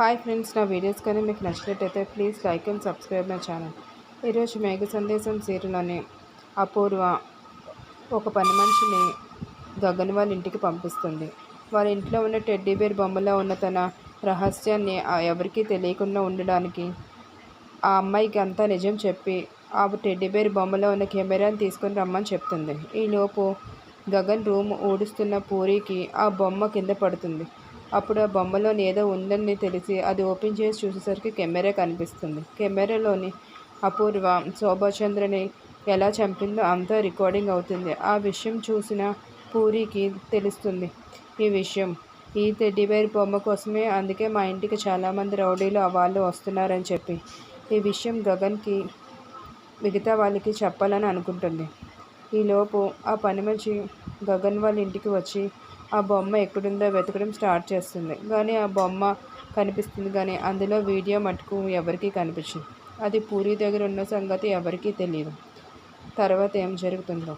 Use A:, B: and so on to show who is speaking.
A: Hi friends, నా videos కానీ మీకు నచ్చినట్టయితే please like and subscribe my channel. ఈరోజు మేఘ సందేశం సీరియల్లోని అపూర్వ ఒక పని మనిషిని గగన్ వాళ్ళ ఇంటికి పంపిస్తుంది. వాళ్ళ ఇంట్లో ఉన్న టెడ్డీ బేర్ బొమ్మలో ఉన్న తన రహస్యాన్ని ఎవరికీ తెలియకుండా ఉండడానికి ఆ అమ్మాయికి అంతా నిజం చెప్పి ఆ టెడ్డీ బేర్ బొమ్మలో ఉన్న కెమెరాని తీసుకొని రమ్మని చెప్తుంది. ఈలోపు గగన్ రూమ్ ఊడుస్తున్న పూరికి ఆ బొమ్మ కింద పడుతుంది. అప్పుడు ఆ బొమ్మలోని ఏదో ఉందని తెలిసి అది ఓపెన్ చేసి చూసేసరికి కెమెరా కనిపిస్తుంది. కెమెరాలోని అపూర్వ శోభాచంద్రని ఎలా చంపిందో అంతా రికార్డింగ్ అవుతుంది. ఆ విషయం చూసిన పూరికి తెలుస్తుంది ఈ విషయం. ఈ టెడ్డీబేర్ బొమ్మ కోసమే అందుకే మా ఇంటికి చాలామంది రౌడీలు వాళ్ళు వస్తున్నారని చెప్పి ఈ విషయం గగన్కి మిగతా వాళ్ళకి చెప్పాలని అనుకుంటుంది. ఈలోపు ఆ పని మనిషి గగన్ వాళ్ళ ఇంటికి వచ్చి ఆ బొమ్మ ఎక్కడుందో వెతకడం స్టార్ట్ చేస్తుంది. కానీ ఆ బొమ్మ కనిపిస్తుంది కానీ అందులో వీడియో మటుకు ఎవరికీ కనిపించదు. అది పూరి దగ్గర ఉన్న సంగతి ఎవరికీ తెలియదు. తర్వాత ఏం జరుగుతుందో.